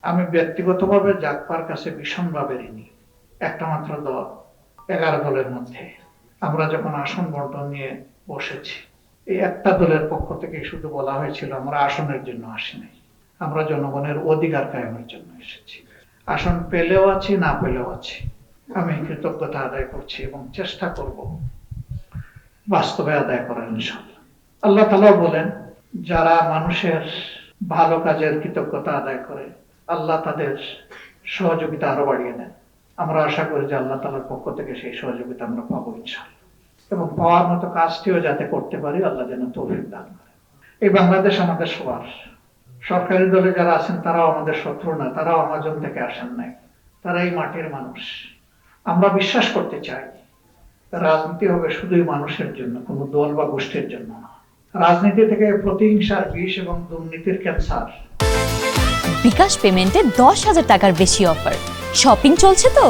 আমি ব্যক্তিগতভাবে জাগপার কাছে ভীষণভাবে ঋণী। একটা মাত্র দল, 11 দলের মধ্যে আমরা যখন আসন বন্টন নিয়ে বসেছি, এই একটা দলের পক্ষ থেকে শুধু বলা হয়েছিল আমরা আসনের জন্য আসি নাই, আমরা জনগণের অধিকার কায়েমের জন্য এসেছি। আসন পেলেও আছি, না পেলেও আছি। আমি কৃতজ্ঞতা আদায় করছি এবং চেষ্টা করব বাস্তবে আদায় করার ইনশাআল্লাহ। আল্লাহ তাআলা বলেন, যারা মানুষের ভালো কাজের কৃতজ্ঞতা আদায় করে আল্লাহ তাদের সহযোগিতা আরো বাড়িয়ে দেন। আমরা আশা করি যে আল্লাহ তাআলার পক্ষ থেকে সেই সহযোগিতা আমরা পাবো ইনশাআল্লাহ, এবং পাওয়ার মতো কাজটিও যাতে করতে পারি আল্লাহ যেন তৌফিক দান করেন। এই বাংলাদেশ আমাদের সবার। সরকারি দলে যারা আছেন তারাও আমাদের শত্রু না, তারাও আমাজন থেকে আসেন নাই, তারা এই মাটির মানুষ। আমরা বিশ্বাস করতে চাই রাজনীতি হবে শুধুই মানুষের জন্য, কোনো দল বা গোষ্ঠীর জন্য না। রাজনীতি থেকে প্রতিহিংসার বিষ এবং দুর্নীতির ক্যান্সার। বিকাশ পেমেন্টে 10,000 টাকার বেশি অফার, শপিং চলছে তো।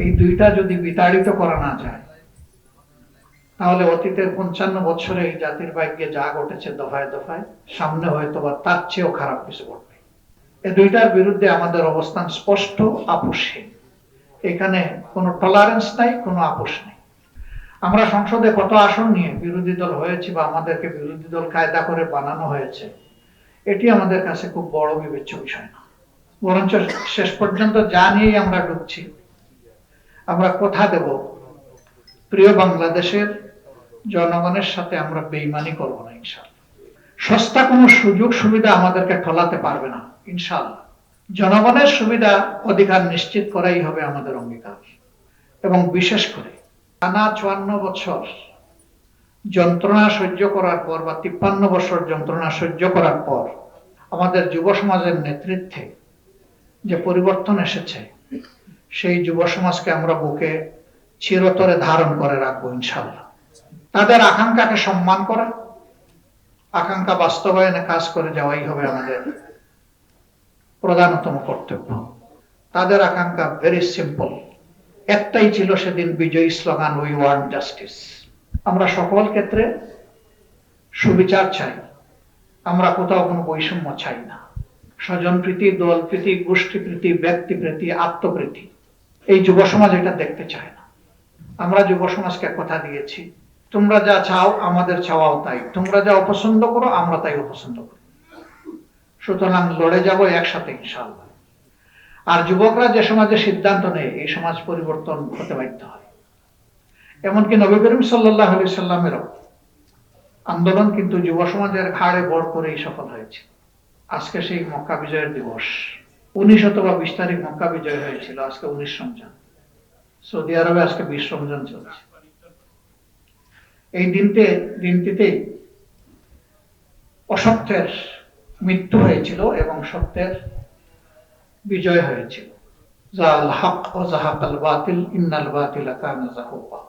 এই দুইটা যদি বিতাড়িত করা না যায় তাহলে অতীতের 55 বছরে এই জাতির ভাগ্যে যা ঘটেছে দফায় দফায়, সামনে হয়তো বা তার চেয়েও খারাপ কিছু ঘটবে। এই দুইটার বিরুদ্ধে আমাদের অবস্থান স্পষ্ট, আপোষহীন। এখানে কোনো টলারেন্স নাই, কোনো আপোষ নেই। আমরা সংসদে কত আসন নিয়ে বিরোধী দল হয়েছি বা আমাদেরকে বিরোধী দল কায়দা করে বানানো হয়েছে, এটি আমাদের কাছে খুব বড় বিবেচ্য বিষয় না। বরঞ্চ শেষ পর্যন্ত যা নিয়েই আমরা ঢুকছি, আমরা কথা দেব প্রিয় বাংলাদেশের জনগণের সাথে আমরা বেইমানি করব না ইনশাআল্লাহ। সস্তা কোনো সুযোগ সুবিধা আমাদেরকে ঠলাতে পারবে না ইনশাআল্লাহ। জনগণের সুবিধা অধিকার নিশ্চিত করাই হবে আমাদের অঙ্গীকার। এবং বিশেষ করে টানা 54 বছর যন্ত্রণা সহ্য করার পর বা 53 বছর যন্ত্রণা সহ্য করার পর আমাদের যুব সমাজের নেতৃত্বে যে পরিবর্তন এসেছে, সেই যুব সমাজকে আমরা বুকে চিরতরে ধারণ করে রাখবো ইনশাআল্লাহ। তাদের আকাঙ্ক্ষাকে সম্মান করা, আকাঙ্ক্ষা বাস্তবায়নে কাজ করে যাওয়াই হবে আমাদের প্রধানতম কর্তব্য। তাদের আকাঙ্ক্ষা ভেরি সিম্পল, একটাই ছিল সেদিন বিজয়ী স্লোগান, উই ওয়ান্ট জাস্টিস। আমরা সকল ক্ষেত্রে সুবিচার চাই, আমরা কোথাও কোনো বৈষম্য চাই না। স্বজনপ্রীতি, দলপ্রীতি, গোষ্ঠীপ্রীতি, ব্যক্তিপ্রীতি, আত্মপ্রীতি, এই যুব সমাজ এটা দেখতে চায় না। আমরা যুব সমাজকে কথা দিয়েছি, তোমরা যা চাও আমাদের চাওয়াও তাই, তোমরা যা অপছন্দ করো আমরা তাই অপছন্দ করি। সুতরাং লড়ে যাব একসাথে ইনশাআল্লাহ। আর যুবকরা যে সমাজে সিদ্ধান্ত নেয়, এই সমাজ পরিবর্তন হতে বাধ্য হয়। এমনকি নবী করিম সাল্লাল্লাহু আলাইহি সাল্লামেরও আন্দোলন কিন্তু যুব সমাজের ঘাড়ে ভর করেই সফল হয়েছে। আজকে সেই মক্কা বিজয়ের দিবস, 19 অথবা 20 তারিখ মক্কা বিজয় হয়েছিল, আজকে 19 রমজান। সৌদি আরবে আজকে 20 রমজান চলছে। এই দিনটিতে অসত্যের মৃত্যু হয়েছিল এবং সত্যের বিজয় হয়েছিল। জাল হক ওয়া যাহাকাল বাতিল ইন্নাল বাতিলা কানা যাহুকা।